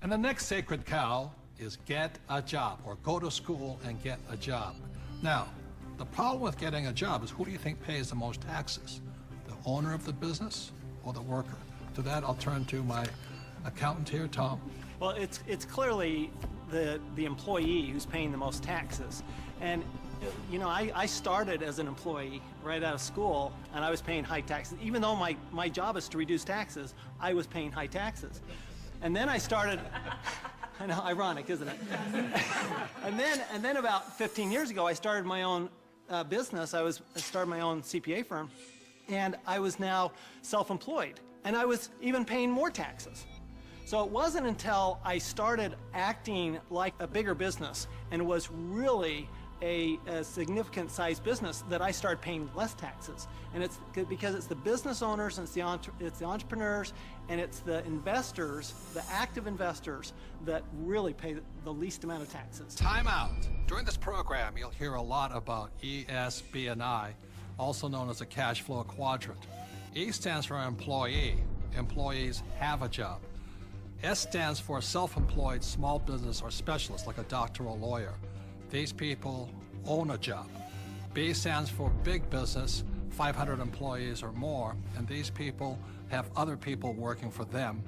And the next sacred cow is get a job, or go to school and get a job. Now, the problem with getting a job is, who do you think pays the most taxes? The owner of the business or the worker? To that, I'll turn to my accountant here, Tom. Well, it's clearly the employee who's paying the most taxes. And you know, I started as an employee right out of school, and I was paying high taxes. Even though my job is to reduce taxes, I was paying high taxes. And then I started, I know, ironic, isn't it? and then about 15 years ago, I started my own business. I started my own CPA firm, and I was now self-employed, and I was even paying more taxes. So it wasn't until I started acting like a bigger business and was really a significant sized business that I started paying less taxes. And it's because it's the business owners, and it's the entrepreneurs, and it's the investors, the active investors, that really pay the least amount of taxes. Time out. During this program, you'll hear a lot about ESB&I, also known as the cash flow quadrant. E stands for employee. Employees have a job. S stands for self-employed, small business, or specialist, like a doctor or lawyer. These people own a job. B stands for big business, 500 employees or more, and these people have other people working for them.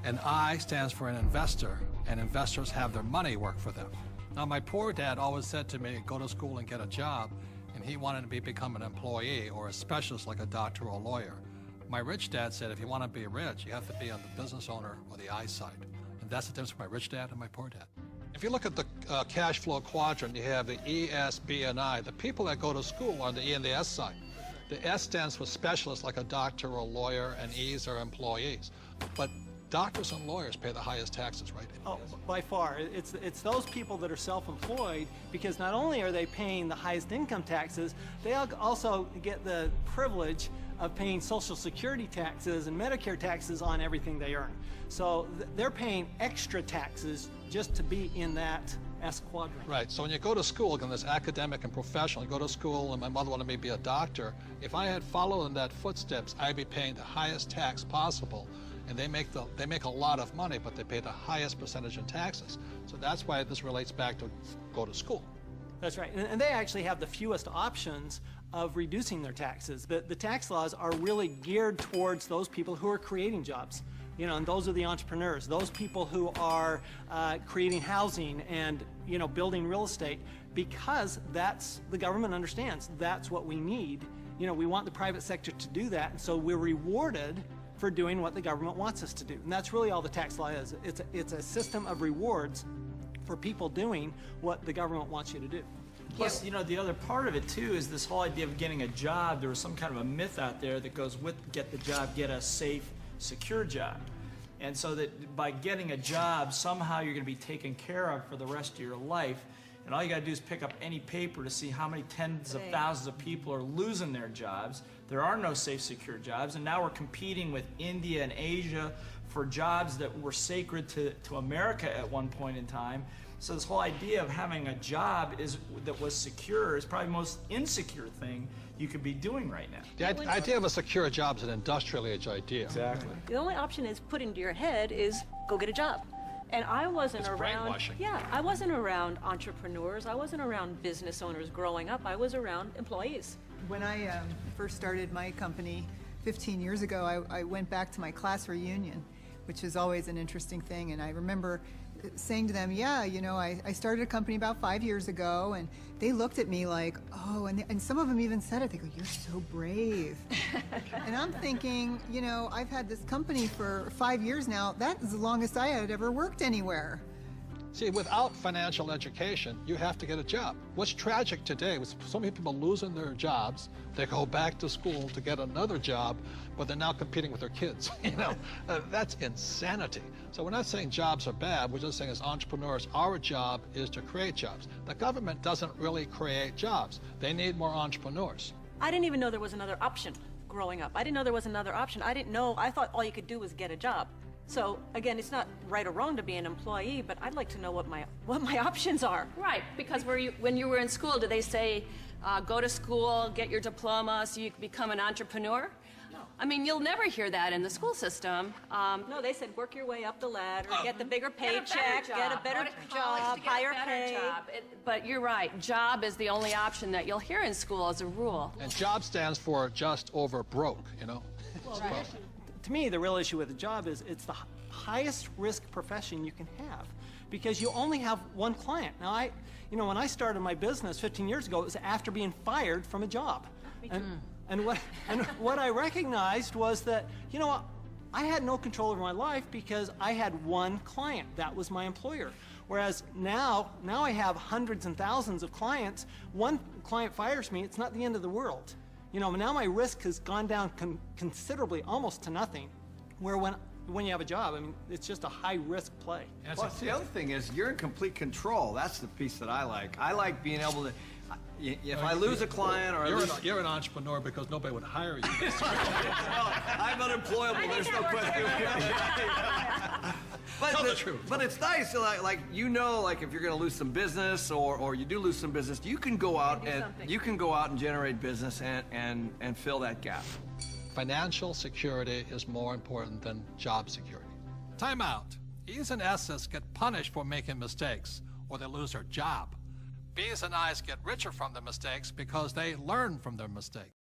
And I stands for an investor, and investors have their money work for them. Now, my poor dad always said to me, go to school and get a job, and he wanted me to become an employee or a specialist like a doctor or a lawyer. My rich dad said, if you want to be rich, you have to be on the business owner or the I side. And that's the difference between my rich dad and my poor dad. If you look at the cash flow quadrant, you have the E, S, B, and I. The people that go to school are on the E and the S side. The S stands for specialists like a doctor or a lawyer, and E's are employees. But doctors and lawyers pay the highest taxes, right? Oh, by far. It's those people that are self-employed, because not only are they paying the highest income taxes, they also get the privilege of paying Social Security taxes and Medicare taxes on everything they earn. So they're paying extra taxes just to be in that S quadrant. Right, so when you go to school, again, there's academic and professional. You go to school, and my mother wanted me to be a doctor. If I had followed in that footsteps, I'd be paying the highest tax possible. And they make a lot of money, but they pay the highest percentage in taxes. So that's why this relates back to go to school. That's right, and they actually have the fewest options of reducing their taxes. The tax laws are really geared towards those people who are creating jobs. You know, and those are the entrepreneurs, those people who are creating housing and, you know, building real estate, because that's, the government understands, that's what we need. You know, we want the private sector to do that, and so we're rewarded for doing what the government wants us to do. And that's really all the tax law is. It's a system of rewards for people doing what the government wants you to do. Plus, you know, the other part of it too is this whole idea of getting a job. There was some kind of a myth out there that goes with get the job, get a safe, secure job. And so that by getting a job, somehow you're going to be taken care of for the rest of your life. And all you got to do is pick up any paper to see how many tens of thousands of people are losing their jobs. There are no safe, secure jobs. And now we're competing with India and Asia for jobs that were sacred to America at one point in time. So this whole idea of having a job that was secure is probably the most insecure thing you could be doing right now. The idea of a secure job is an industrial age idea. Exactly. The only option is put into your head is go get a job. And I wasn't around, brainwashing. Yeah, I wasn't around entrepreneurs. I wasn't around business owners growing up. I was around employees. When I first started my company 15 years ago, I went back to my class reunion, which is always an interesting thing. And I remember saying to them, yeah, you know, I started a company about 5 years ago, and they looked at me like, oh, and some of them even said it. They go, you're so brave. And I'm thinking, you know, I've had this company for 5 years now. That is the longest I had ever worked anywhere. See, without financial education, you have to get a job. What's tragic today is so many people losing their jobs. They go back to school to get another job, but they're now competing with their kids. You know, that's insanity. So we're not saying jobs are bad. We're just saying as entrepreneurs, our job is to create jobs. The government doesn't really create jobs. They need more entrepreneurs. I didn't even know there was another option growing up. I didn't know there was another option. I didn't know. I thought all you could do was get a job. So again, it's not right or wrong to be an employee, but I'd like to know what my options are. Right, because when you were in school, did they say go to school, get your diploma so you can become an entrepreneur? I mean, you'll never hear that in the school system. No, they said work your way up the ladder, get the bigger Get a better paycheck, get a job. better Go to college job, to get a higher better pay. job. But you're right, job is the only option that you'll hear in school as a rule. And job stands for just over broke, you know? To me, the real issue with the job is it's the highest risk profession you can have because you only have one client. Now, when I started my business 15 years ago, it was after being fired from a job. And what I recognized was that, I had no control over my life because I had one client. That was my employer. Whereas now I have hundreds and thousands of clients. One client fires me, it's not the end of the world. Now my risk has gone down considerably, almost to nothing. Where when you have a job, I mean, it's just a high risk play. Plus, the other thing is you're in complete control. That's the piece that I like. I like being able to, if I lose a client or You're an entrepreneur because nobody would hire you. I'm unemployable, there's no question. Tell the truth. But it's nice, like if you're going to lose some business or you do lose some business, you can go out and generate business and fill that gap. Financial security is more important than job security. Time out. E's and S's get punished for making mistakes, or they lose their job. B's and I's get richer from their mistakes because they learn from their mistakes.